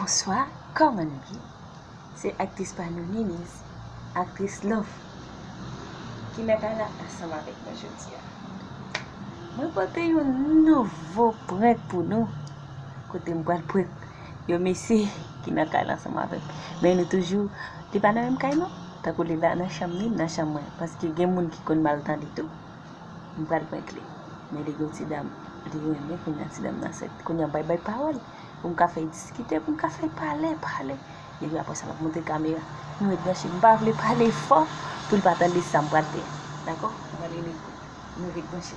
Bonsoir, comment bien? C'est actrice Panouninis, actrice Love, qui n'est pas là ensemble avec moi aujourd'hui. Moi, porte un nouveau prêt pour nous. Côté moi, le prêt. Yo, messi qui n'a pas là ensemble avec. Mais nous toujours, t'es pas dans le même cas, non? T'as collé là dans la chambre, parce que y a des gens qui connaissent mal le temps de tout. Je ne vais pas clé. Mais les gars, c'est dame. Les gars, mais qu'on a c'est dame dans cette. Qu'on a bye parole. Pour me faire discuter, pour me faire parler. Et puis après ça, va monter la caméra. Nous, on va parler fort pour ne pas attendre ça me prendre. D'accord? On va aller nous brancher.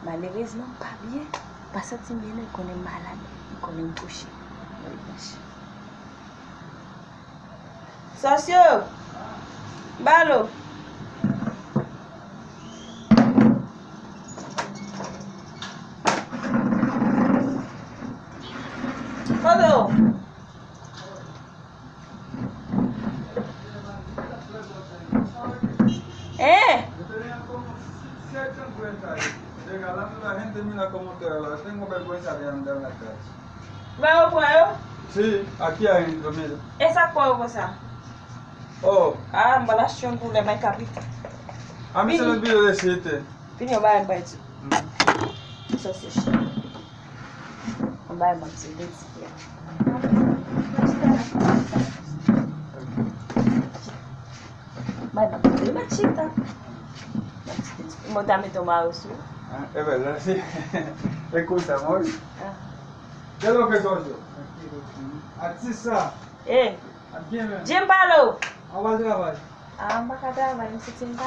Malheureusement, pas bien. Parce que si on est malade, on est couché. On va aller brancher. Socio! Balo! Hello. La gente mira cómo te habla. Tengo vergüenza de andar en la calle. ¿Va a Sí, aquí adentro, mira. esa cosa? Oh, Ah, embalación por la más capita. a mí se me olvidó decirte. Vini va a embaixo. Isso se chama. Vai, Max, vai, Max, tem uma chita. Montar me tomar o suyo. Es verdad, sí. Escucha, amor. ¿Qué es lo que soy yo? Aquí está. Aquí me. Jim Palo. Aguas grabar. Ah, makada, vai me sentir bem.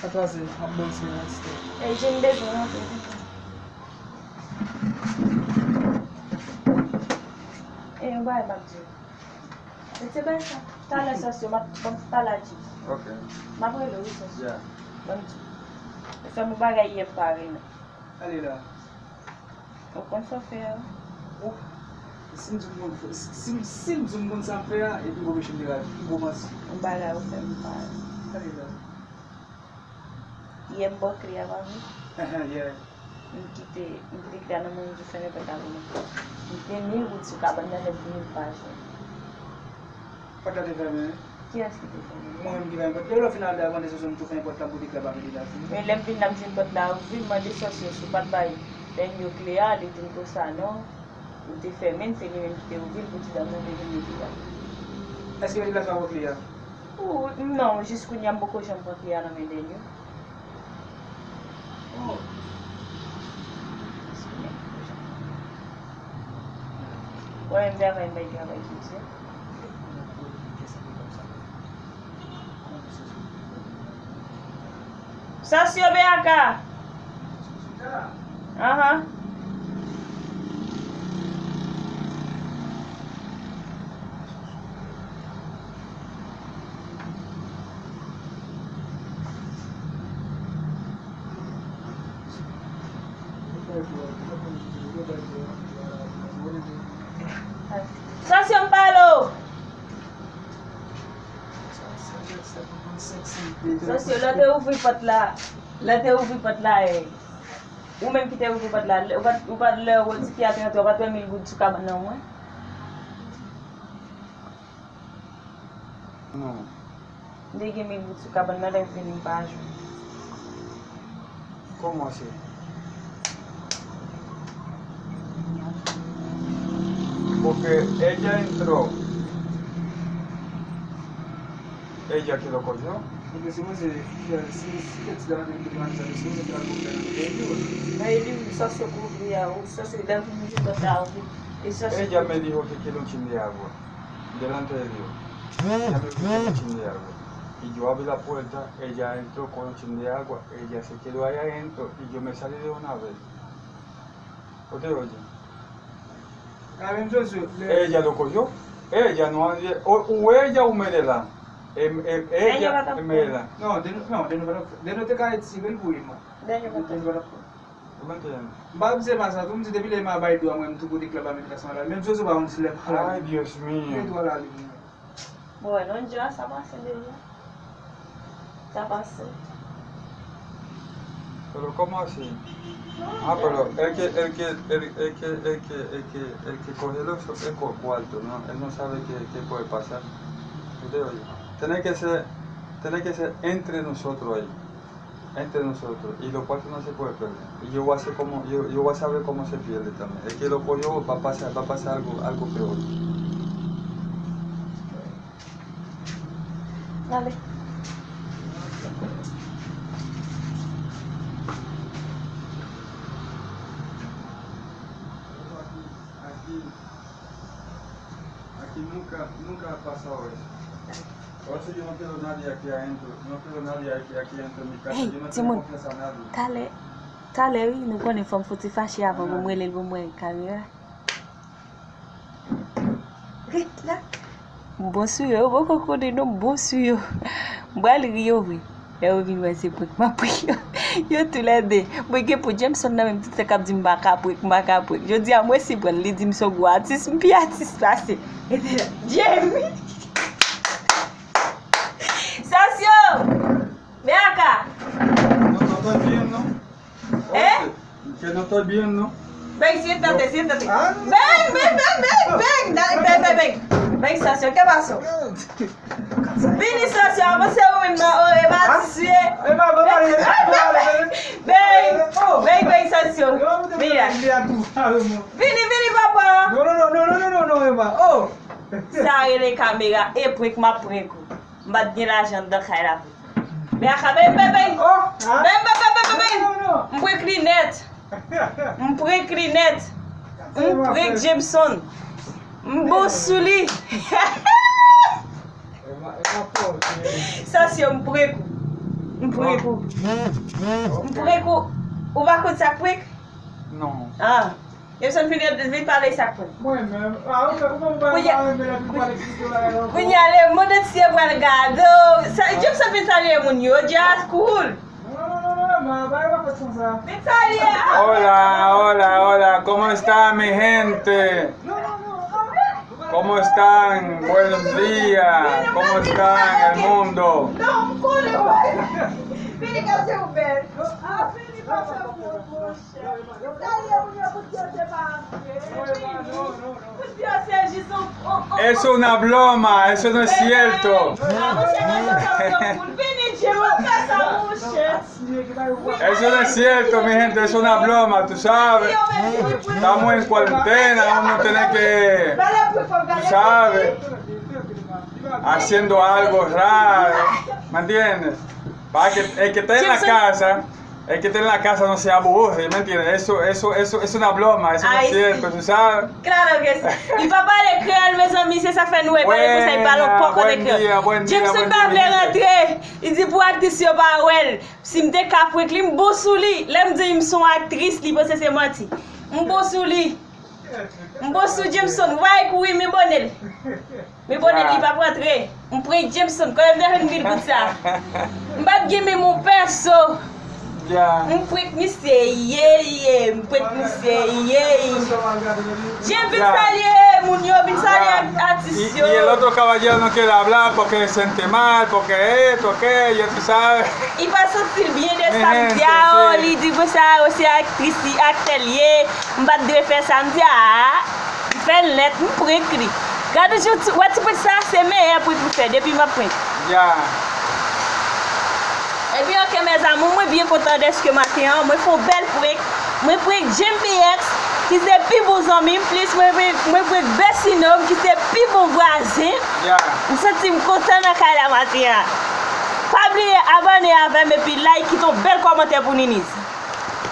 Atrás, a bolsa de É Jim mesmo, não tem. Vai, Max. Você vai estar. Tá na sua, vamos falar disso. Ok. Mas vai lá, isso. Ya. Vamos. Essa mubaga aí é para né? Allez là. O quanto só fez? Si nous avons ça faire, et puis vous me changez là. Vous m'assez. Mubaga o fez para. Allez là. E é bom criar lá, né? Yeah. Kita kita nama muncul sana pertama. Kita ni buat kabar ni ada bunyi pas. Pas de faire. Kias kita sana. Moi, je vais me dire, au final, avant de se tout faire pour la boutique là-bas, Mais lembri nam sin pot lá, vi mas de sócio super bem. Tem o cliente, tem coisa não. O te femen tem nem que o vil buat dar nama de dia. Est-ce que vous avez fait client? Não, just kunham beaucoup jam pot client na medenyo. Oh. Ou ainda vai bem disso. Sócio BH. Aham. Sócio Paulo. Sócio, lá te ouvi patla. Lá te ouvi patla eh. O mesmo que te ouvi patla, o patla o se fiar tem o vai ter mil good suka não é? Non. Dege mil good suka não deve vir embaixo. Comment c'est? Porque ella entró. Ella que lo cogió. Porque si Ele só se cobria, o sócio deve vir total. ella me dijo que quiere un chin de agua. Delante de Dios. Ella me pidió un chin de agua. Y yo abrí la puerta, ella entró con un chin de agua, ella se quedó ahí adentro y yo me salí de una vez. ¿Usted oye? Ella lo cogió. Ella no o ella o Medela. Ella Medela. No, de no te caes si ven buima. ¿Tú me entiendes? Bab se pasa, tú me dices debile ma bai do amem tu budi club amem la sala. Même chose ba on se lève. Ay, Dios mío. Bueno, ya ça va, c'est déjà. Ça passe. Pero ¿cómo así? Ah, pero el que coge los cuartos, ¿no? Él no sabe qué puede pasar. ¿Usted oye? Tiene que ser entre nosotros ahí. Entre nosotros. Y los cuartos no se puede perder. Y yo voy a hacer yo voy a saber cómo se pierde también. El que lo cogió va a pasar algo peor. Dale. Aquí nunca ha pasado eso. Por eso yo no quiero nadie aquí adentro. No quiero nadie aquí adentro en mi casa. Hey, Yo no tengo Timon, confianza a nadie. Tale, oui, nous connaissons femme faut fâcher avant de mourir le bon caméra. Rete là. Bon suyo, beaucoup connaît non bon suyo. Mbali riyo oui. Eu vim vai ser porque ma porque eu te lede. Porque pour Jameson na même tout cap di mbaka pour. Je dis à moi si bon li di mso go artiste, mpi artiste passé. Jamie. Sasio! Vem cá! No estoy bien, ¿no? Que no estoy bien, ¿no? Ven, siéntate. Ven. Dale, ven. Ven, Sasio, ¿qué pasó? Vini, Sasio, você é o Ven, Sasio. Mira. Vini, papá. No, Emma. Oh. Ça les caméras et pour que ma preko. M'a dit l'argent de Khaira. Mais ven. Ven. M'prek Linet. M'prek Jameson. M'bosouli. Ça c'est m'preko. On va côté ça prek? Non. Ah. Jameson vient parler ça prek. Bueno, Punyale mode si wal gado. Sa Jameson vitalie mun yo just cool. Hola, ¿cómo está mi gente? ¿Cómo están? Buenos días, ¿cómo están el mundo? Não, corre, vai. Vini, cadê o Beto? Ah, Vini, passa a poxa. Daí a mulher podia ser podia ser Gisson. Es una broma, eso no es cierto. Vini, lleva essa mocha. Eso no es cierto, mi gente, es una broma, tú sabes. Estamos en cuarentena, vamos a tener que, tú sabes, haciendo algo raro, ¿me entiendes? Para que el que esté en la casa, no se aburre, ¿me entiendes? Eso es una broma, eso no es cierto, tú sabes. Claro que sí. Y papá le crée mes amis, c'est ça fait nous, pas les conseils pas le poco de crée. Jameson pas voulait rentrer. Il dit pour actrice yo pas well. Si m'te capre li m'bosouli, l'aime dit me son actrice, li pense c'est menti. M'bosouli. M'bosou Jameson, ouais oui, me bonel. Me bonel il va rentrer. M'prend Jameson quand même une ville pour ça. M'pa gagner mon perso. Ya. M'prek mi seye, J'aime salye, moun yo vin salye artiste yo. Y el otro caballero no quiere hablar porque se siente mal, porque esto, aquello, tú sabes. Il va sentir bien de samedi, il dit que ça aussi actrice, atelier, m'bat de faire samedi, fait lettre, m'prek li. Gade je what tu peux ça, c'est meilleur pour faire depuis ma prek. Ya. Et bien, ok, mes amis, moi bien content de ce que matin, moi fais belle prek, moi prek JMPX, qui c'est plus beau ami, plus moi prek Bessinom, qui c'est plus beau voisin. Ya. Je suis content de la matin. Pas oublier abonner avec et puis like, qui ton bel commentaire pour Ninis.